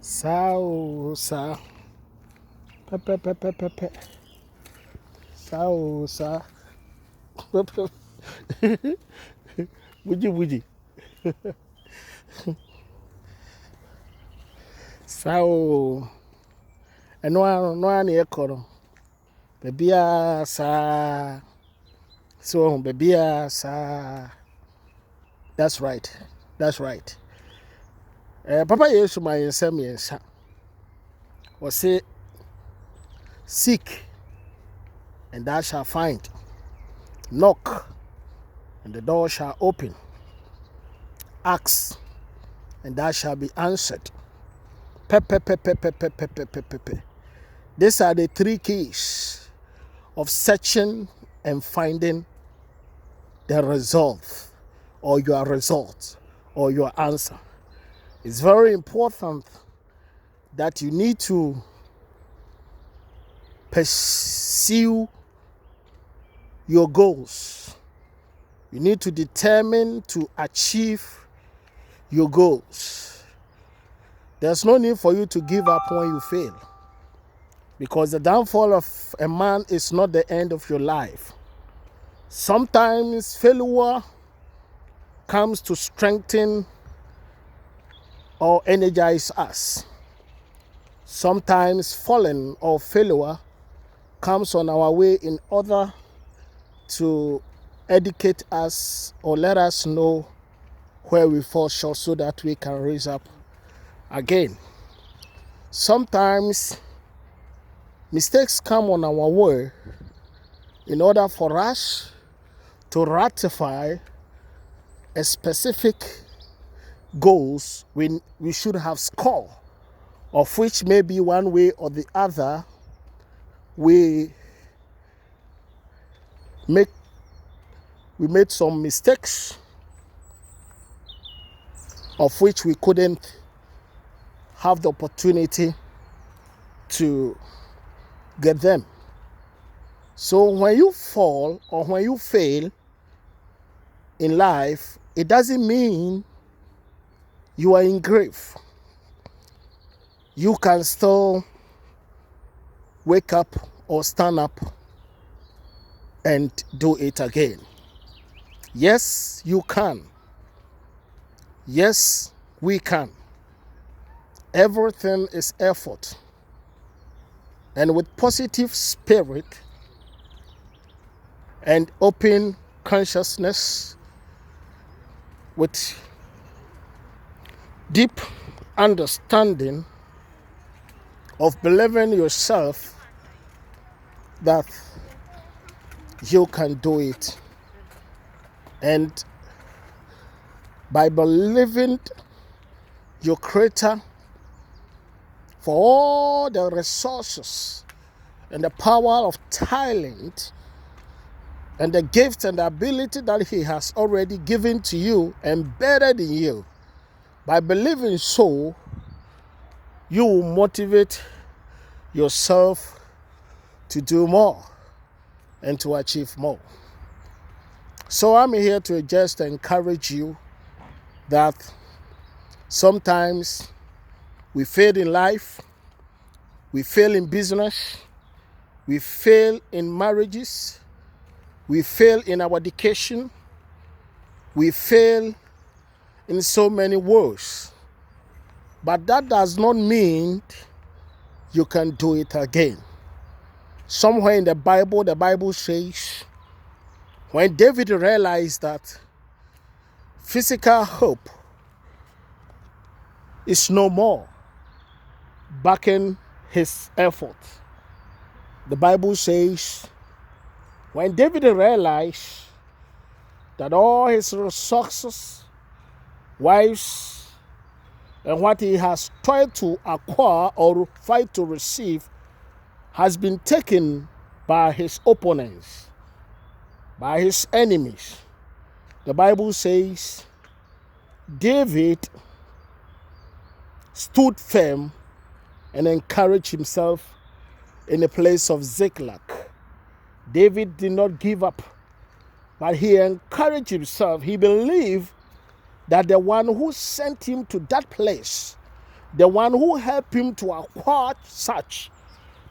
Sao, sa. Pepe, pepe, pepe. Sao, sa. Pepe. Buji, buji. Sao. No one echo. Bebia, sa. So, bebia, sa. That's right. That's right. Papa Yesu my yensa was say seek and thou shalt find, knock and the door shall open, ask and thou shalt be answered. Pepe, pepe, pepe, pepe, pepe, pepe. These are the three keys of searching and finding the result or your result or your answer. It's very important that you need to pursue your goals. You need to determine to achieve your goals. There's no need for you to give up when you fail, because the downfall of a man is not the end of your life. Sometimes failure comes to strengthen or energize us. Sometimes falling or failure comes on our way in order to educate us or let us know where we fall short so that we can raise up again. Sometimes mistakes come on our way in order for us to ratify a specific goals we should have scored, of which maybe one way or the other we made some mistakes of which we couldn't have the opportunity to get them. So when you fall or when you fail in life, it doesn't mean you are in grave. You can still wake up or stand up and do it again. Yes, you can. Yes, we can. Everything is effort. And with positive spirit and open consciousness, with deep understanding of believing yourself that you can do it, and by believing your Creator for all the resources and the power of talent and the gift and the ability that He has already given to you, embedded in you, by believing so, you will motivate yourself to do more and to achieve more. So I'm here to just encourage you that sometimes we fail in life, we fail in business, we fail in marriages, we fail in our education, we fail in so many ways. But that does not mean you can do it again. Somewhere in the Bible says, when David realized that physical hope is no more backing his effort, the Bible says, when David realized that all his resources, wives, and what he has tried to acquire or fight to receive has been taken by his opponents, by his enemies, the Bible says David stood firm and encouraged himself in a place of Ziklag. David did not give up, but he encouraged himself. He believed that the one who sent him to that place, the one who helped him to acquire such,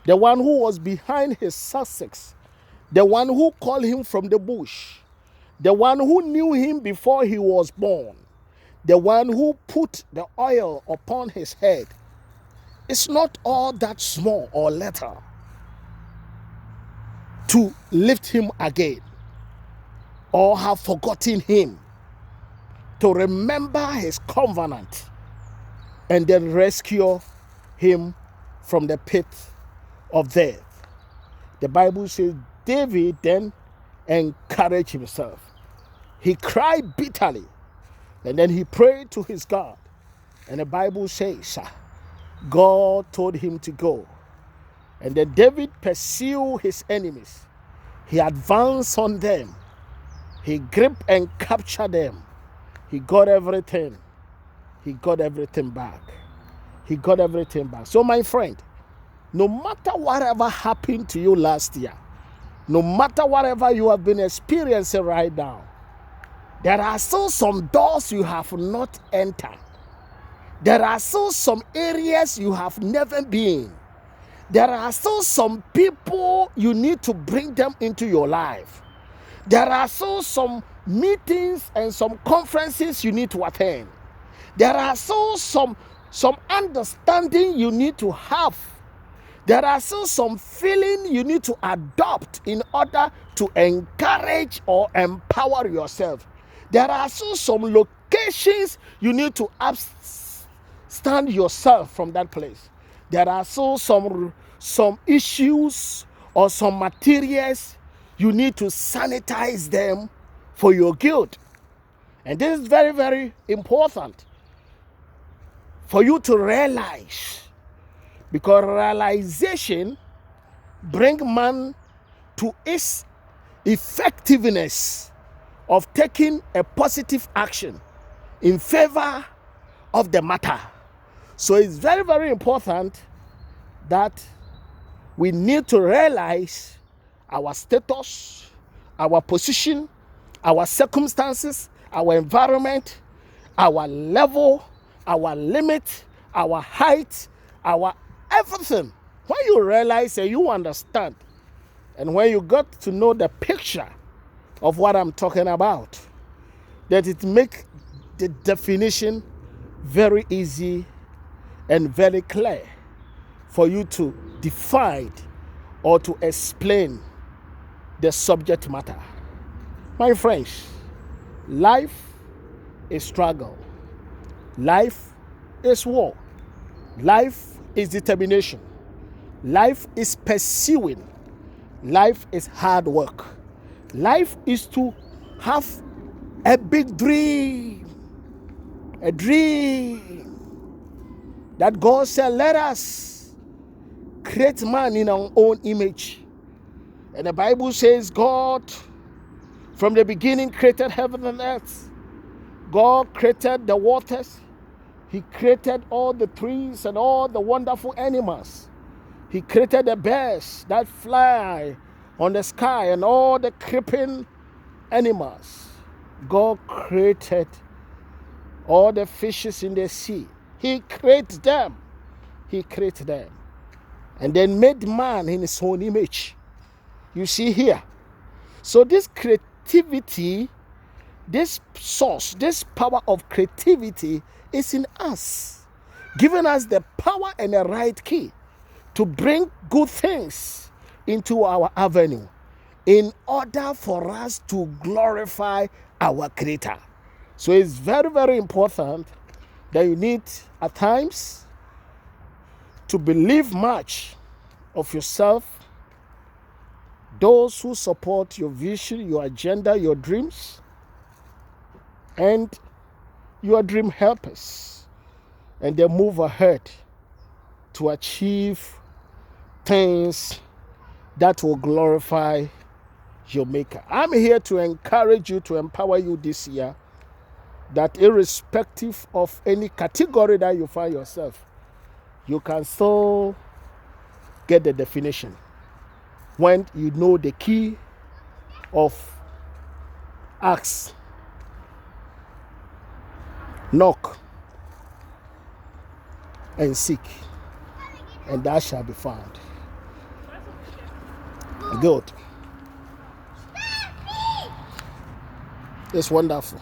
the one who was behind his success, the one who called him from the bush, the one who knew him before he was born, the one who put the oil upon his head, is not all that small or little to lift him again or have forgotten him, to remember his covenant and then rescue him from the pit of death. The Bible says David then encouraged himself. He cried bitterly and then he prayed to his God. And the Bible says God told him to go. And then David pursued his enemies. He advanced on them. He gripped and captured them. He got everything. He got everything back. He got everything back. So my friend, no matter whatever happened to you last year, no matter whatever you have been experiencing right now, there are still some doors you have not entered. There are still some areas you have never been. There are still some people you need to bring them into your life. There are still some meetings and some conferences you need to attend. There are still some understanding you need to have. There are still some feeling you need to adopt in order to encourage or empower yourself. There are still some locations you need to stand yourself from that place. There are still some issues or some materials you need to sanitize them for your good. And this is very, very important for you to realize, because realization brings man to its effectiveness of taking a positive action in favor of the matter. So it's very, very important that we need to realize our status, our position, our circumstances, our environment, our level, our limit, our height, our everything. When you realize and you understand, and when you got to know the picture of what I'm talking about, that it makes the definition very easy and very clear for you to define or to explain the subject matter. My friends, life is struggle. Life is war. Life is determination. Life is pursuing. Life is hard work. Life is to have a big dream. A dream that God said, let us create man in our own image. And the Bible says God from the beginning created heaven and earth. God created the waters. He created all the trees and all the wonderful animals. He created the birds that fly on the sky and all the creeping animals. God created all the fishes in the sea. He created them. He created them. And then made man in his own image. You see here. So this creativity, this source, this power of creativity is in us, giving us the power and the right key to bring good things into our avenue in order for us to glorify our Creator. So it's very, very important that you need at times to believe much of yourself, those who support your vision, your agenda, your dreams, and your dream helpers, and they move ahead to achieve things that will glorify your Maker. I'm here to encourage you, to empower you this year, that irrespective of any category that you find yourself, you can still get the definition when you know the key of Acts Knock and seek, and thou shalt be found. Good. It's wonderful.